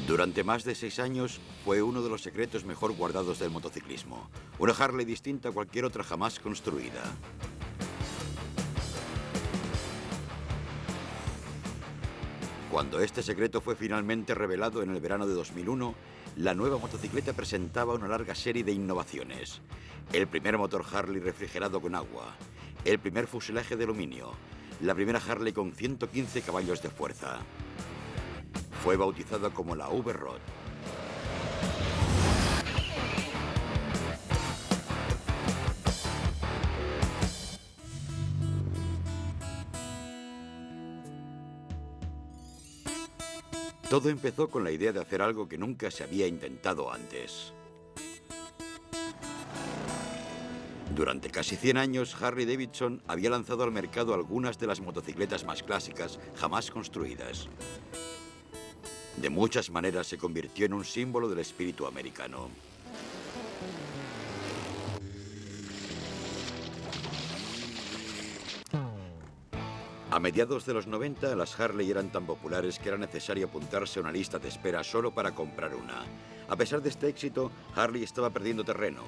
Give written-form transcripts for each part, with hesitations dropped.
Durante más de 6 años fue uno de los secretos mejor guardados del motociclismo. Una Harley distinta a cualquier otra jamás construida. Cuando este secreto fue finalmente revelado en el verano de 2001, la nueva motocicleta presentaba una larga serie de innovaciones. El primer motor Harley refrigerado con agua, el primer fuselaje de aluminio, la primera Harley con 115 caballos de fuerza. Fue bautizada como la V-Rod. Todo empezó con la idea de hacer algo que nunca se había intentado antes. Durante casi 100 años, Harley Davidson había lanzado al mercado algunas de las motocicletas más clásicas jamás construidas. De muchas maneras se convirtió en un símbolo del espíritu americano. A mediados de los 90, las Harley eran tan populares que era necesario apuntarse a una lista de espera solo para comprar una. A pesar de este éxito, Harley estaba perdiendo terreno,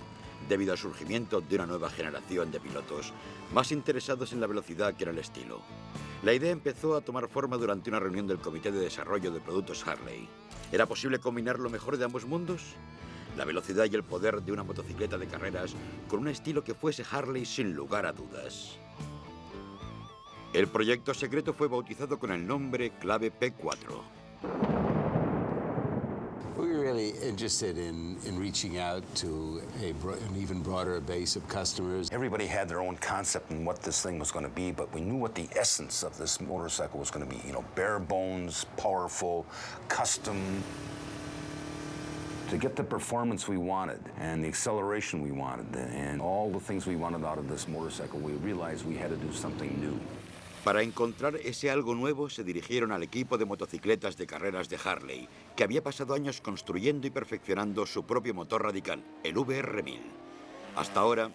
debido al surgimiento de una nueva generación de pilotos, más interesados en la velocidad que en el estilo. La idea empezó a tomar forma durante una reunión del Comité de Desarrollo de Productos Harley. ¿Era posible combinar lo mejor de ambos mundos? La velocidad y el poder de una motocicleta de carreras con un estilo que fuese Harley sin lugar a dudas. El proyecto secreto fue bautizado con el nombre clave P4. We were really interested in reaching out to an even broader base of customers. Everybody had their own concept in what this thing was going to be, but we knew what the essence of this motorcycle was going to be. You know, bare bones, powerful, custom. To get the performance we wanted and the acceleration we wanted and all the things we wanted out of this motorcycle, we realized we had to do something new. Para encontrar ese algo nuevo, se dirigieron al equipo de motocicletas de carreras de Harley, que había pasado años construyendo y perfeccionando su propio motor radical, el VR1000. Hasta ahora,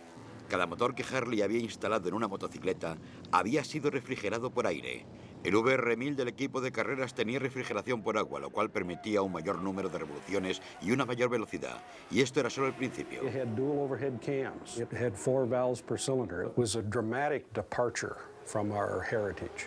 cada motor que Harley había instalado en una motocicleta había sido refrigerado por aire. El VR1000 del equipo de carreras tenía refrigeración por agua, lo cual permitía un mayor número de revoluciones y una mayor velocidad. Y esto era solo el principio. It had dual overhead cams. It had 4 valves per cylinder. It was a dramatic departure from our heritage.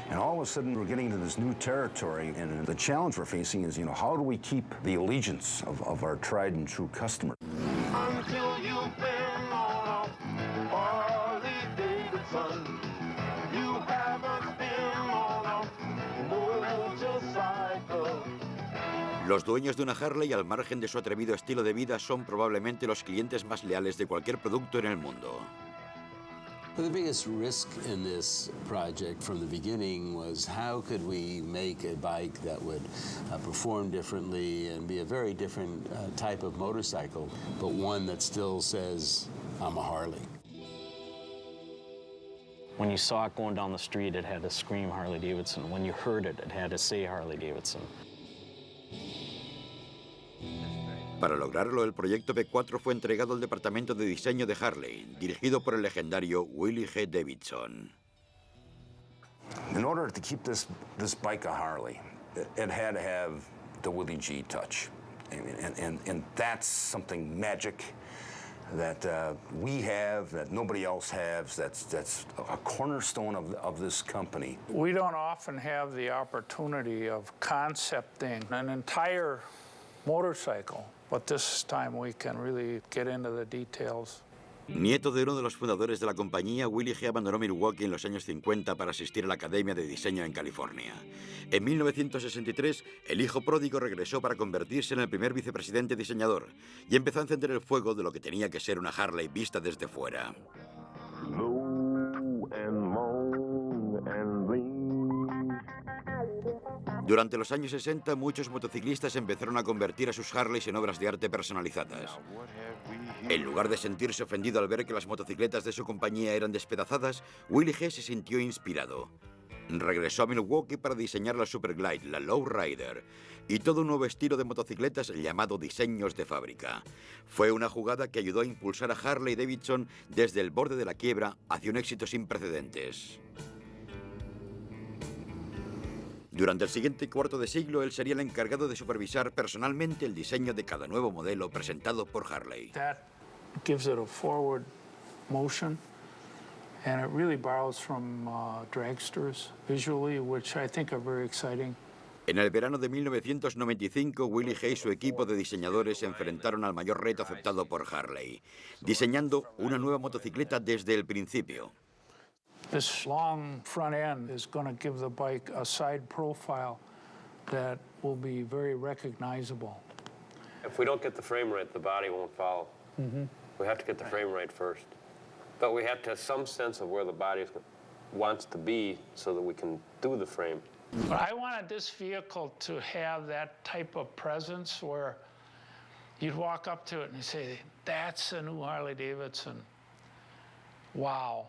And all of a sudden, we're getting into this new territory, and the challenge we're facing is, how do we keep the allegiance of our tried and true customer? Until you've been on a Harley Davidson, you haven't been on a motorcycle. Los dueños de una Harley, al margen de su atrevido estilo de vida, son probablemente los clientes más leales de cualquier producto en el mundo. The biggest risk in this project from the beginning was how could we make a bike that would perform differently and be a very different type of motorcycle, but one that still says, I'm a Harley. When you saw it going down the street, it had to scream Harley Davidson. When you heard it, it had to say Harley Davidson. Para lograrlo, el proyecto P4 fue entregado al departamento de diseño de Harley, dirigido por el legendario Willie G. Davidson. In order to keep this bike a Harley, it had to have the Willie G touch. And that's something magic that we have, that nobody else has, that's a cornerstone of this company. We don't often have the opportunity of concepting an entire motorcycle, but this time we can really get into the details. Nieto de uno de los fundadores de la compañía, Willie G. abandonó Milwaukee en los años 50 para asistir a la Academia de Diseño en California. En 1963, el hijo pródigo regresó para convertirse en el primer vicepresidente diseñador y empezó a encender el fuego de lo que tenía que ser una Harley vista desde fuera. Low and long and lean. Durante los años 60, muchos motociclistas empezaron a convertir a sus Harleys en obras de arte personalizadas. En lugar de sentirse ofendido al ver que las motocicletas de su compañía eran despedazadas, Willie G. se sintió inspirado. Regresó a Milwaukee para diseñar la Superglide, la Lowrider, y todo un nuevo estilo de motocicletas llamado diseños de fábrica. Fue una jugada que ayudó a impulsar a Harley Davidson desde el borde de la quiebra hacia un éxito sin precedentes. Durante el siguiente cuarto de siglo, él sería el encargado de supervisar personalmente el diseño de cada nuevo modelo presentado por Harley. That gives it a forward motion, and it really borrows from dragsters visually, which I think are very exciting. En el verano de 1995, Willie Hay y su equipo de diseñadores se enfrentaron al mayor reto aceptado por Harley, diseñando una nueva motocicleta desde el principio. This long front end is going to give the bike a side profile that will be very recognizable. If we don't get the frame right, the body won't follow. We have to get the frame right first. But we have to have some sense of where the body wants to be so that we can do the frame. But I wanted this vehicle to have that type of presence where you'd walk up to it and you say, that's a new Harley Davidson. Wow.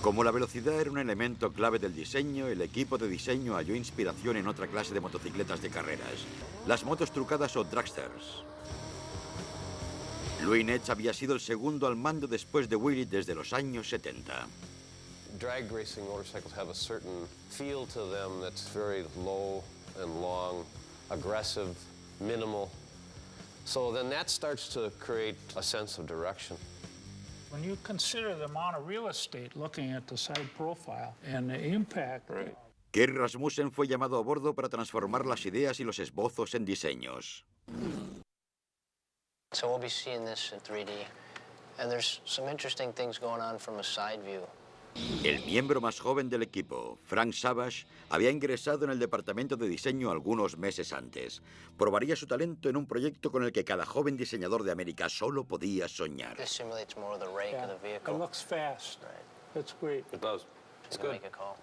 Como la velocidad era un elemento clave del diseño, el equipo de diseño halló inspiración en otra clase de motocicletas de carreras, las motos trucadas o dragsters. Louis Nets había sido el segundo al mando después de Willie desde los años 70. Drag racing motorcycles have a certain feel to them that's very low and long, aggressive, minimal. So then that starts to create a sense of direction. When you consider the amount of real estate looking at the side profile and the impact, Kerry Rasmussen fue llamado a bordo para transformar las ideas y los esbozos en diseños. So we'll be seeing this in 3D, and there's some interesting things going on from a side view. El miembro más joven del equipo, Frank Savage, había ingresado en el departamento de diseño algunos meses antes. Probaría su talento en un proyecto con el que cada joven diseñador de América solo podía soñar. This simulates more of the rake of the vehicle. it looks fast. That's great. It does. It's good. Make a call.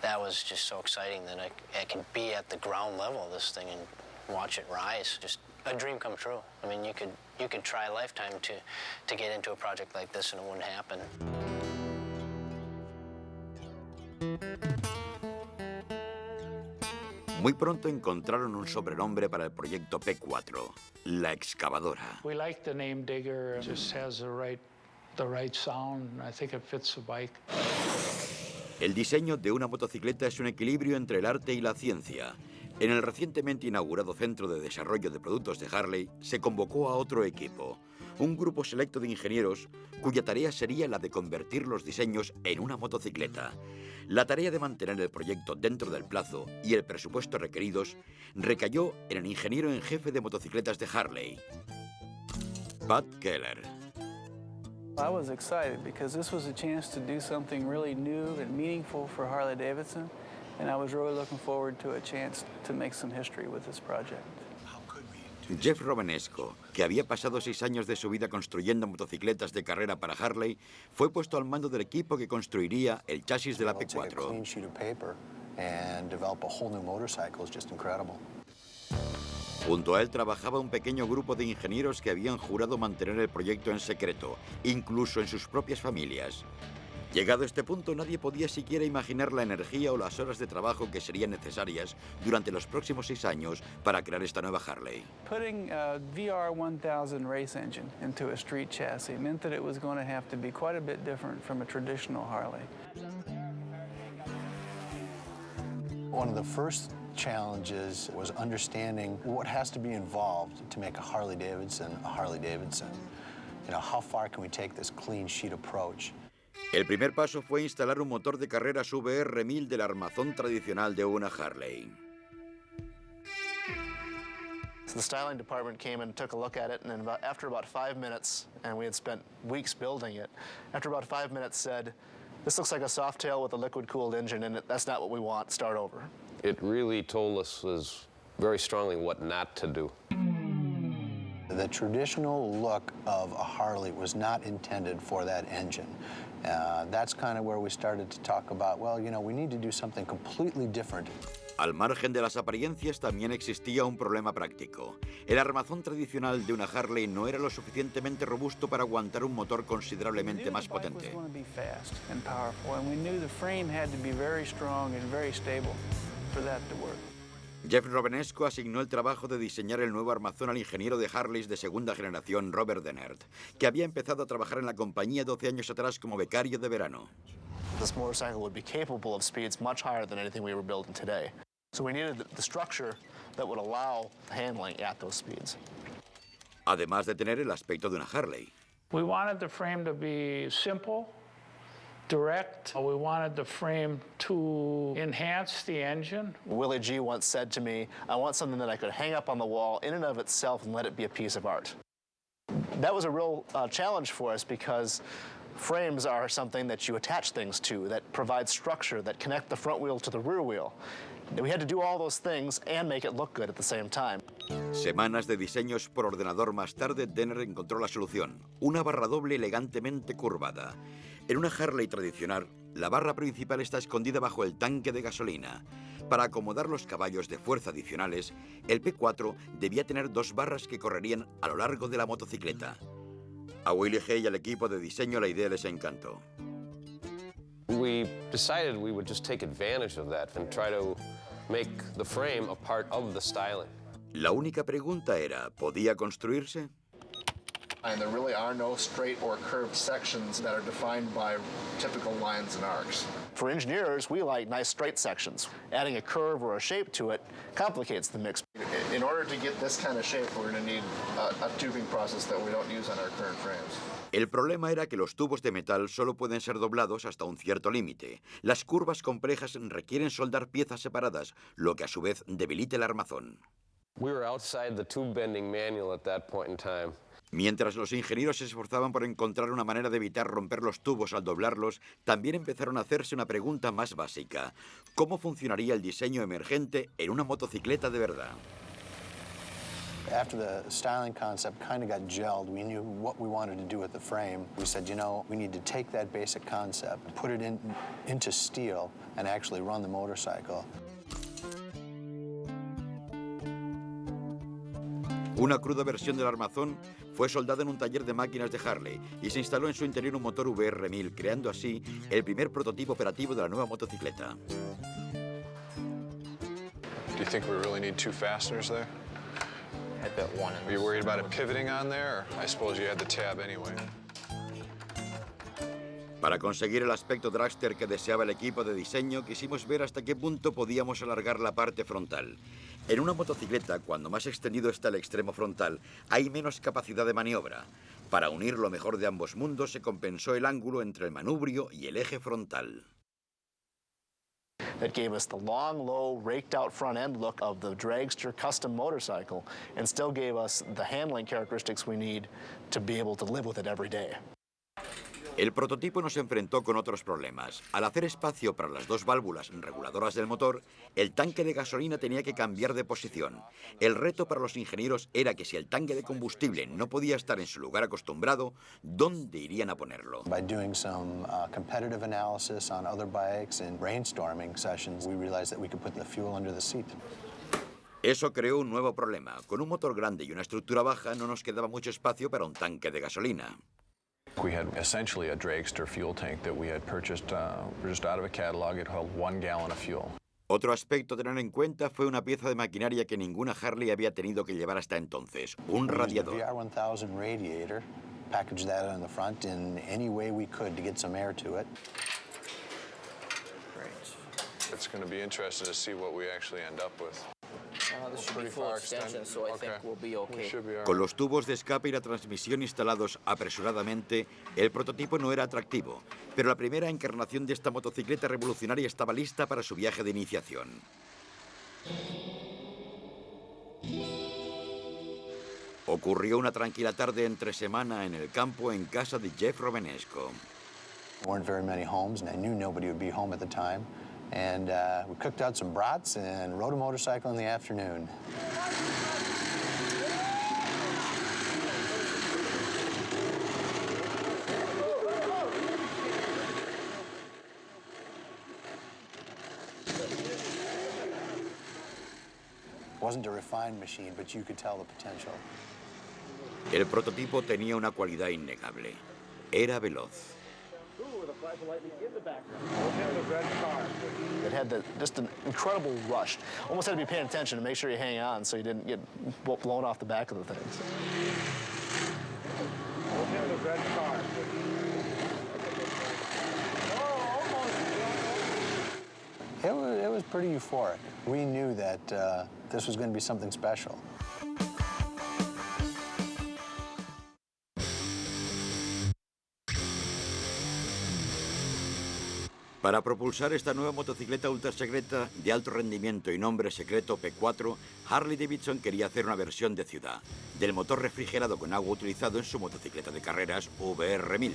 That was just so exciting that I can be at the ground level of this thing and watch it rise. Just a dream come true. I mean, you could try a lifetime to get into a project like this and it wouldn't happen. Muy pronto encontraron un sobrenombre para el proyecto P4, la excavadora. We like the name Digger. It just has the right sound. I think it fits the bike. El diseño de una motocicleta es un equilibrio entre el arte y la ciencia. En el recientemente inaugurado Centro de Desarrollo de Productos de Harley se convocó a otro equipo, un grupo selecto de ingenieros cuya tarea sería la de convertir los diseños en una motocicleta. La tarea de mantener el proyecto dentro del plazo y el presupuesto requeridos recayó en el ingeniero en jefe de motocicletas de Harley, Pat Keller. I was excited because this was a chance to do something really new and meaningful for Harley Davidson, and I was really looking forward to a chance to make some history with this project. Jeff Romanesco, que había pasado 6 años de su vida construyendo motocicletas de carrera para Harley, fue puesto al mando del equipo que construiría el chasis de la P4. Junto a él trabajaba un pequeño grupo de ingenieros que habían jurado mantener el proyecto en secreto, incluso en sus propias familias. Llegado a este punto, nadie podía siquiera imaginar la energía o las horas de trabajo que serían necesarias durante los próximos 6 años para crear esta nueva Harley. Putting a VR 1000 race engine into a street chassis meant that it was going to have to be quite a bit different from a traditional Harley. One of the first challenges was understanding what has to be involved to make a Harley Davidson a Harley Davidson. You know, how far can we take this clean sheet approach? El primer paso fue instalar un motor de carreras VR1000 del armazón tradicional de una Harley. So the styling department came and took a look at it, and after about 5 minutes, and we had spent weeks building it, after about 5 minutes said, this looks like a Softail with a liquid-cooled engine in it. That's not what we want. Start over. It really told us very strongly what not to do. The traditional look of a Harley was not intended for that engine. That's kind of where we started to talk about, well, you know, we need to do something completely different. Al margen de las apariencias también existía un problema práctico. El armazón tradicional de una Harley no era lo suficientemente robusto para aguantar un motor considerablemente más potente. Jeff Romanesco asignó el trabajo de diseñar el nuevo armazón al ingeniero de Harleys de segunda generación, Robert Dennert, que había empezado a trabajar en la compañía 12 años atrás como becario de verano. this motorcycle would be capable of speeds much higher than anything we were building today. So we needed the structure that would allow handling at those speeds. Además de tener el aspecto de una Harley. We wanted the frame to be simple, direct. We wanted the frame to enhance the engine. Willie G once said to me, I want something that I could hang up on the wall in and of itself and let it be a piece of art. That was a real challenge for us because frames are something that you attach things to, that provide structure, that connect the front wheel to the rear wheel. We had to do all those things and make it look good at the same time. Semanas de diseños por ordenador más tarde, Denner encontró la solución. Una barra doble elegantemente curvada. En una Harley tradicional, la barra principal está escondida bajo el tanque de gasolina. Para acomodar los caballos de fuerza adicionales, el P4 debía tener dos barras que correrían a lo largo de la motocicleta. A Willie G y al equipo de diseño la idea les encantó. We decided we would just take advantage of that and try to make the frame a part of the styling. La única pregunta era, ¿podía construirse? And there really are no straight or curved sections that are defined by typical lines and arcs. For engineers, we like nice straight sections. Adding a curve or a shape to it complicates the mix. In order to get this kind of shape, we're going to need a tubing process that we don't use on our current frames. El problema era que los tubos de metal solo pueden ser doblados hasta un cierto límite. Las curvas complejas requieren soldar piezas separadas, lo que a su vez debilita el armazón. We were outside the tube bending manual at that point in time. Mientras los ingenieros se esforzaban por encontrar una manera de evitar romper los tubos al doblarlos, también empezaron a hacerse una pregunta más básica. ¿Cómo funcionaría el diseño emergente en una motocicleta de verdad? After the styling concept kind of got gelled, we knew what we wanted to do with the frame. We said, you know, we need to take that basic concept, put it into steel, and actually run the motorcycle. Una cruda versión del armazón fue soldada en un taller de máquinas de Harley y se instaló en su interior un motor VR1000, creando así el primer prototipo operativo de la nueva motocicleta. Do you think we really need two fasteners there? I bet one. Are you worried about it pivoting on there? Or I suppose you had the tab anyway. Para conseguir el aspecto dragster que deseaba el equipo de diseño, quisimos ver hasta qué punto podíamos alargar la parte frontal. En una motocicleta, cuando más extendido está el extremo frontal, hay menos capacidad de maniobra. Para unir lo mejor de ambos mundos, se compensó el ángulo entre el manubrio y el eje frontal. That gave us the long, low, raked-out front end look of the dragster custom motorcycle and still gave us the handling characteristics we need to be able to live with it every day. El prototipo nos enfrentó con otros problemas. Al hacer espacio para las dos válvulas reguladoras del motor, el tanque de gasolina tenía que cambiar de posición. El reto para los ingenieros era que si el tanque de combustible no podía estar en su lugar acostumbrado, ¿dónde irían a ponerlo? By doing some competitive analysis on other bikes and brainstorming sessions, we realized that we could put the fuel under the seat. Eso creó un nuevo problema. Con un motor grande y una estructura baja no nos quedaba mucho espacio para un tanque de gasolina. We had essentially a dragster fuel tank that we had purchased just out of a catalog. It held 1 gallon of fuel. Otro aspecto a tener en cuenta fue una pieza de maquinaria que ninguna Harley había tenido que llevar hasta entonces, un radiador. VR1000 radiator, packaged that on the front in any way we could to get some air to it. Great. It's going to be interesting to see what we actually end up with. This should be full extension, so I think we'll be okay. Con los tubos de escape y la transmisión instalados apresuradamente, el prototipo no era atractivo, pero la primera encarnación de esta motocicleta revolucionaria estaba lista para su viaje de iniciación. Ocurrió una tranquila tarde entre semana en el campo en casa de Jeff Romanesco. There weren't very many homes, and I knew nobody would be home at the time. And we cooked out some brats and rode a motorcycle in the afternoon. It wasn't a refined machine, but you could tell the potential. El prototipo tenía una cualidad innegable. Era veloz. It had just an incredible rush. Almost had to be paying attention to make sure you hang on so you didn't get blown off the back of the things. was pretty euphoric. We knew that this was going to be something special. Para propulsar esta nueva motocicleta ultrasecreta de alto rendimiento y nombre secreto P4, Harley Davidson quería hacer una versión de ciudad del motor refrigerado con agua utilizado en su motocicleta de carreras VR1000.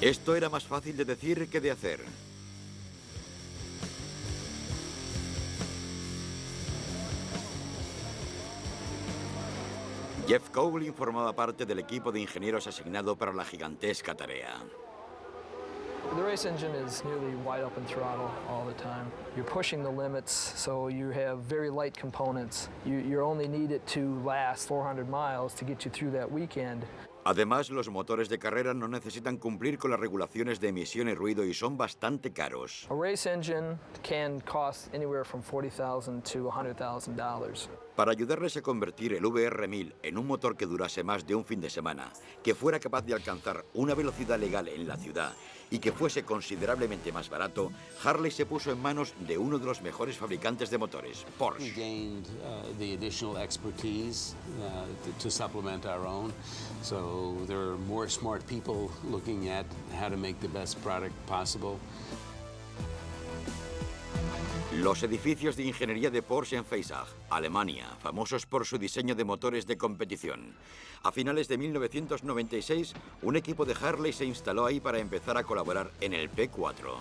Esto era más fácil de decir que de hacer. Jeff Cowling formaba parte del equipo de ingenieros asignado para la gigantesca tarea. The race engine is nearly wide open throttle all the time. You're pushing the limits, so you have very light components. You only need it to last 400 miles to get you through that weekend. Además, los motores de carrera no necesitan cumplir con las regulaciones de emisión y ruido y son bastante caros. A race engine can cost anywhere from $40,000 to $100,000. Para ayudarles a convertir el VR1000 en un motor que durase más de un fin de semana, que fuera capaz de alcanzar una velocidad legal en la ciudad y que fuese considerablemente más barato, Harley se puso en manos de uno de los mejores fabricantes de motores, Porsche. We gained the additional expertise to supplement our own. So there are more smart people looking at how to make the best product possible. Los edificios de ingeniería de Porsche en Feissach, Alemania, famosos por su diseño de motores de competición. A finales de 1996, un equipo de Harley se instaló ahí para empezar a colaborar en el P4.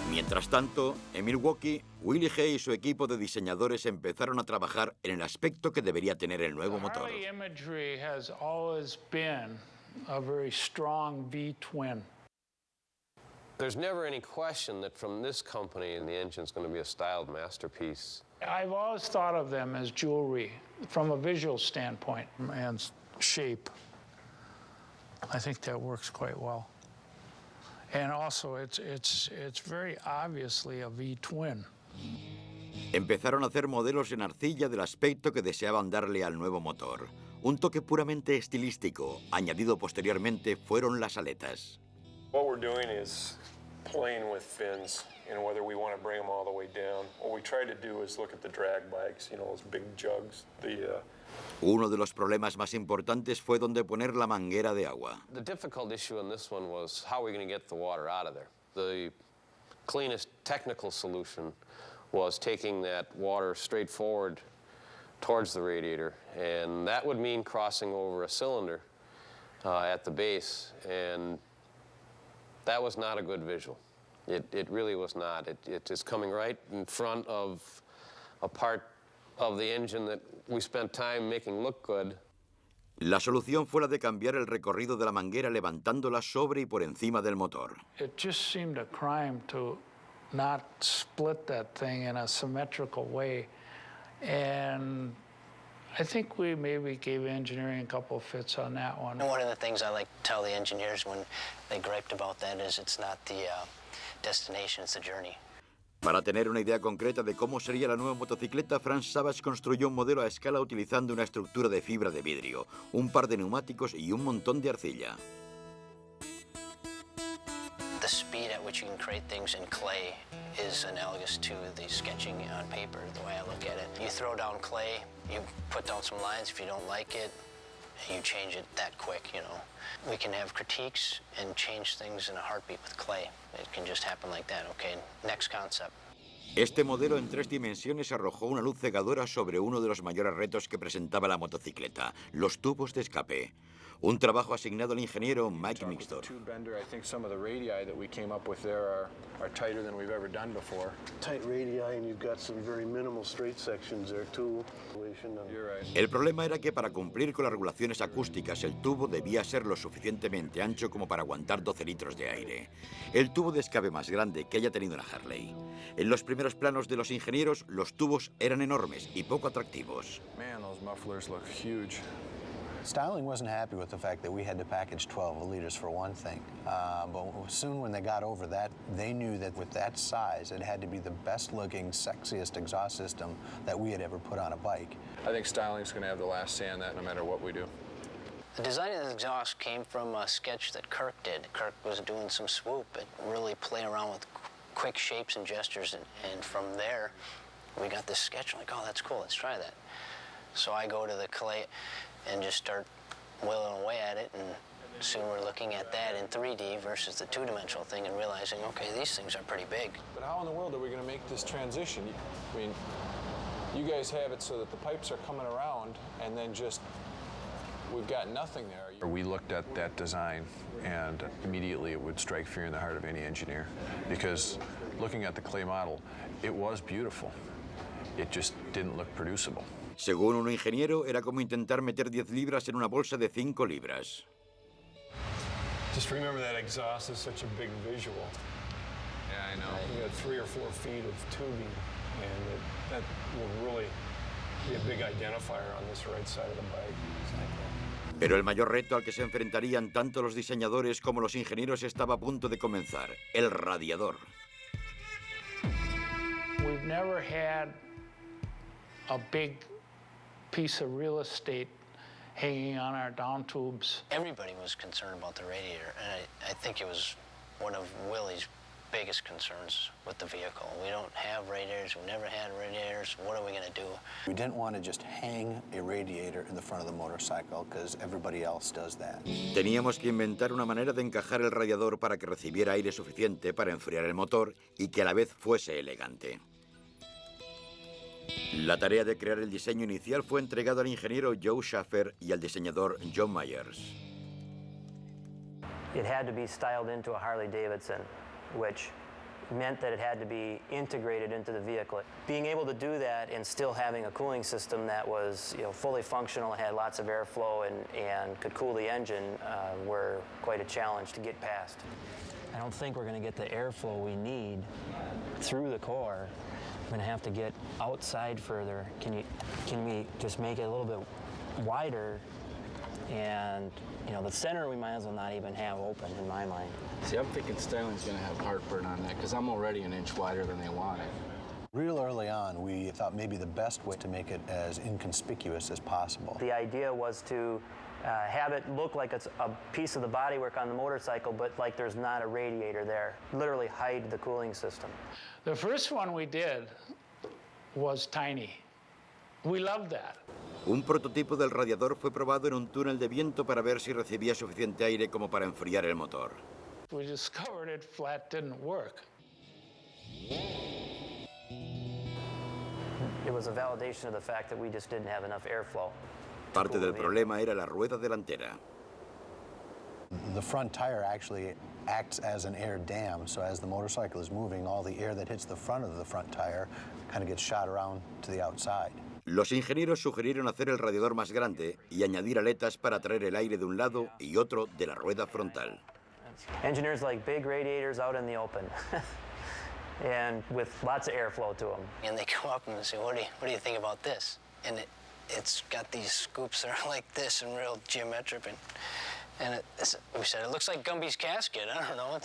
Mientras tanto, en Milwaukee, Willie Hay y su equipo de diseñadores empezaron a trabajar en el aspecto que debería tener el nuevo motor. Harley imagery has always been a very strong V-twin. There's never any question that from this company, the engine's going to be a styled masterpiece. I've always thought of them as jewelry from a visual standpoint and shape. I think that works quite well. And also, it's very obviously a V-twin. Empezaron a hacer modelos en arcilla del aspecto que deseaban darle al nuevo motor. Un toque puramente estilístico, añadido posteriormente, fueron las aletas. What we're doing is playing with fins, whether we want to bring them all the way down. What we try to do is look at the drag bikes, those big jugs. Uno de los problemas más importantes fue dónde poner la manguera de agua. The difficult issue in this one was how are we going to get the water out of there? The cleanest technical solution was taking that water straight forward towards the radiator, and that would mean crossing over a cylinder at the base, and that was not a good visual. It really was not. It is coming right in front of a part of the engine that we spent time making look good. La solución fue la de cambiar el recorrido de la manguera levantándola sobre y por encima del motor. It just seemed a crime to not split that thing in a symmetrical way. And I think we maybe gave engineering a couple of fits on that one. And one of the things I like to tell the engineers when they griped about that is it's not the destination, it's the journey. Para tener una idea concreta de cómo sería la nueva motocicleta, Franz Savage construyó un modelo a escala utilizando una estructura de fibra de vidrio, un par de neumáticos y un montón de arcilla. The speed at which you can create things in clay is analogous to the sketching on paper, the way I look at it. You throw down clay, you put down some lines if you don't like it, and you change it that quick, We can have critiques and change things in a heartbeat with clay. It can just happen like that, okay? Next concept. Este modelo en 3 dimensiones arrojó una luz cegadora sobre uno de los mayores retos que presentaba la motocicleta, los tubos de escape. Un trabajo asignado al ingeniero Mike Mixtor. I think some of the radii that we came up with there are tighter than we've ever done before. Tight radii, and you've got some very minimal straight sections there too. You're right. El problema era que para cumplir con las regulaciones acústicas el tubo debía ser lo suficientemente ancho como para aguantar 12 litros de aire. El tubo de escape más grande que haya tenido una Harley. En los primeros planos de los ingenieros, los tubos eran enormes y poco atractivos. Man, those mufflers look huge. Styling wasn't happy with the fact that we had to package 12 liters for one thing. But soon when they got over that, they knew that with that size, it had to be the best looking, sexiest exhaust system that we had ever put on a bike. I think styling's going to have the last say on that no matter what we do. The design of the exhaust came from a sketch that Kirk did. Kirk was doing some swoop and really play around with quick shapes and gestures, and from there, we got this sketch. I'm like, oh, that's cool, let's try that. So I go to the clay and just start whittling away at it, and soon we're looking at that in 3D versus the two-dimensional thing and realizing, okay, these things are pretty big. But how in the world are we going to make this transition? I mean, you guys have it so that the pipes are coming around and then just, we've got nothing there. We looked at that design and immediately it would strike fear in the heart of any engineer, because looking at the clay model, it was beautiful. It just didn't look producible. Según un ingeniero, era como intentar meter 10 libras en una bolsa de 5 libras. Just remember that exhaust is such a big visual. Yeah, I know. You got 3 or 4 feet of tubing, and that will really be a big identifier on this right side of the bike. Pero el mayor reto al que se enfrentarían tanto los diseñadores como los ingenieros estaba a punto de comenzar: el radiador. We've never had a big piece of real estate hanging on our down tubes. Everybody was concerned about the radiator, and I think it was one of Willie's biggest concerns with the vehicle. We don't have radiators, we never had radiators, what are we going to do? We didn't want to just hang a radiator in the front of the motorcycle because everybody else does that. Teníamos que inventar una manera de encajar el radiador para que recibiera aire suficiente para enfriar el motor y que a la vez fuese elegante. La tarea de crear el diseño inicial fue entregada al ingeniero Joe Schaffer y al diseñador John Myers. It had to be styled into a Harley Davidson, which meant that it had to be integrated into the vehicle. Being able to do that and still having a cooling system that was, fully functional, had lots of airflow and could cool the engine were quite a challenge to get past. I don't think we're going to get the airflow we need through the core. We're going to have to get outside further. Can we just make it a little bit wider? And the center we might as well not even have open in my mind. See, I'm thinking styling's going to have heartburn on that because I'm already an inch wider than they wanted. Real early on, we thought maybe the best way to make it as inconspicuous as possible. The idea was to have it look like it's a piece of the bodywork on the motorcycle, but like there's not a radiator there. Literally hide the cooling system. The first one we did was tiny. We loved that. Un prototipo del radiador fue probado en un túnel de viento para ver si recibía suficiente aire como para enfriar el motor. We discovered it flat didn't work. It was a validation of the fact that we just didn't have enough airflow. Parte del problema era la rueda delantera. The front tire actually acts as an air dam, so as the motorcycle is moving, all the air that hits the front of the front tire kind of gets shot around to the outside. Los ingenieros sugirieron hacer el radiador más grande y añadir aletas para traer el aire de un lado y otro de la rueda frontal. Engineers like big radiators out in the open and with lots of airflow to them. And they come up and say, what do you think about this? And it's got these scoops that are like this and real geometric. And we said, it looks like Gumby's casket. I don't know.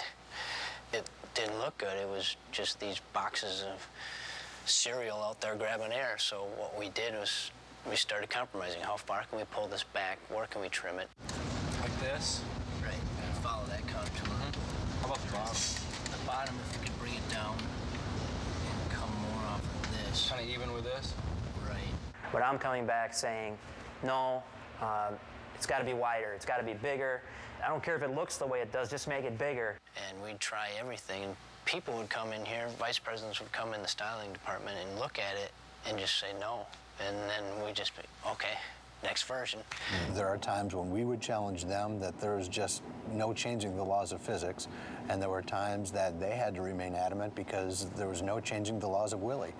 It didn't look good. It was just these boxes of cereal out there grabbing air. So what we did was we started compromising. How far can we pull this back? Where can we trim it? Like this? Right, and follow that contour. How about the bottom? The bottom, if we could bring it down and come more off of this. Kind of even with this? Right. But I'm coming back saying, no, it's got to be wider, it's got to be bigger. I don't care if it looks the way it does, just make it bigger. And we'd try everything. And people would come in here, vice presidents would come in the styling department and look at it and just say no. And then we'd just be, okay, next version. There are times when we would challenge them that there's just no changing the laws of physics, and there were times that they had to remain adamant because there was no changing the laws of Willie.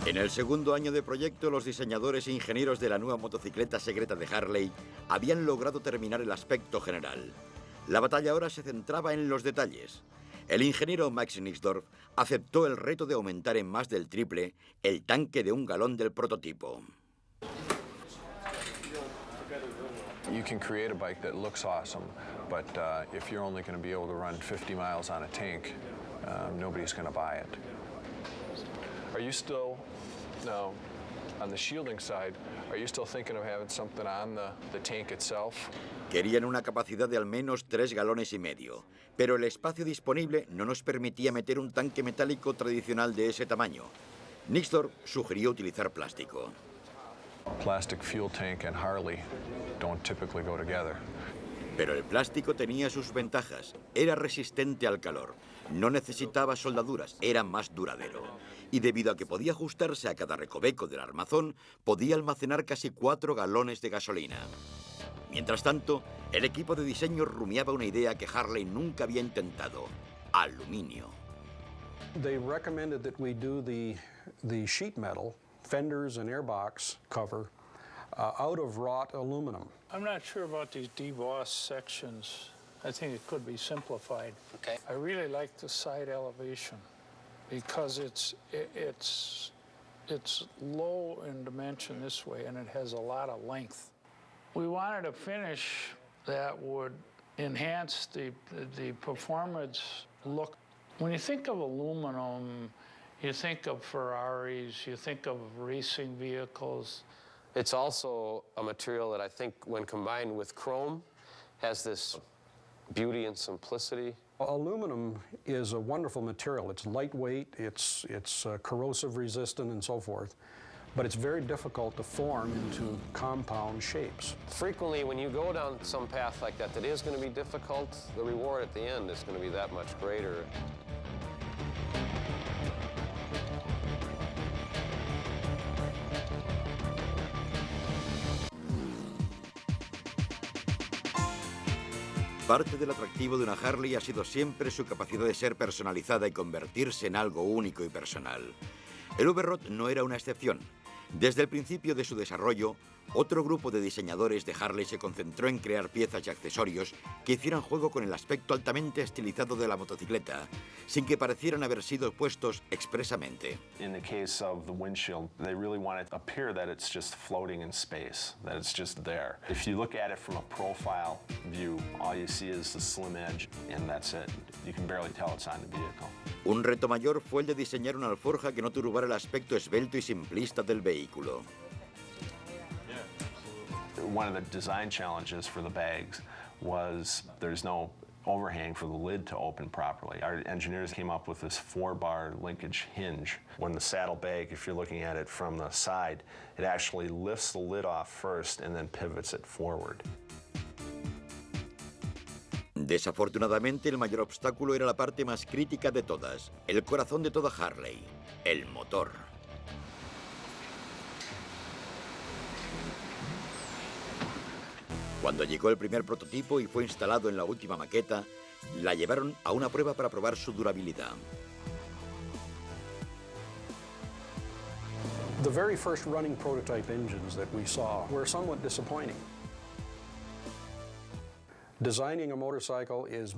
En el segundo año de proyecto, los diseñadores e ingenieros de la nueva motocicleta secreta de Harley habían logrado terminar el aspecto general. La batalla ahora se centraba en los detalles. El ingeniero Max Nixdorf aceptó el reto de aumentar en más del triple el tanque de 1 galón del prototipo. You can create a bike that looks awesome, but if you're only going to be able to run 50 miles on a tank, nobody's going to buy it. Are you still, now, on the shielding side, are you still thinking of having something on the tank itself? Querían una capacidad de al menos 3,5 galones, pero el espacio disponible no nos permitía meter un tanque metálico tradicional de ese tamaño. Nixdorf sugirió utilizar plástico. Plastic fuel tank and Harley don't typically go together. Pero el plástico tenía sus ventajas. Era resistente al calor, no necesitaba soldaduras, era más duradero. Y debido a que podía ajustarse a cada recoveco del armazón, podía almacenar casi 4 galones de gasolina. Mientras tanto, el equipo de diseño rumiaba una idea que Harley nunca había intentado: aluminio. They recommended that we do the sheet metal, fenders and airbox cover, out of wrought aluminum. I'm not sure about these debossed sections. I think it could be simplified. Okay. I really like the side elevation because it's low in dimension this way and it has a lot of length. We wanted a finish that would enhance the performance look. When you think of aluminum, you think of Ferraris, you think of racing vehicles. It's also a material that I think, when combined with chrome, has this beauty and simplicity. Aluminum is a wonderful material. It's lightweight, it's corrosive resistant and so forth, but it's very difficult to form into compound shapes. Frequently, when you go down some path like that is going to be difficult, the reward at the end is going to be that much greater. Parte del atractivo de una Harley ha sido siempre su capacidad de ser personalizada y convertirse en algo único y personal. El Overrod no era una excepción. Desde el principio de su desarrollo, otro grupo de diseñadores de Harley se concentró en crear piezas y accesorios que hicieran juego con el aspecto altamente estilizado de la motocicleta, sin que parecieran haber sido puestos expresamente. In the case of the windshield, they really want it to appear that it's just floating in space, that it's just there. If you look at it from a profile view, all you see is the slim edge, and that's it. You can barely tell it's on the vehicle. Un reto mayor fue el de diseñar una alforja que no turbara el aspecto esbelto y simplista del vehículo. One of the design challenges for the bags was there's no overhang for the lid to open properly. Our engineers came up with this 4-bar linkage hinge. When the saddle bag, if you're looking at it from the side, it actually lifts the lid off first and then pivots it forward. Desafortunadamente, el mayor obstáculo era la parte más crítica de todas, el corazón de toda Harley, el motor. Cuando llegó el primer prototipo y fue instalado en la última maqueta, la llevaron a una prueba para probar su durabilidad. The very first running prototype engines that we saw were somewhat disappointing. Designing a motorcycle is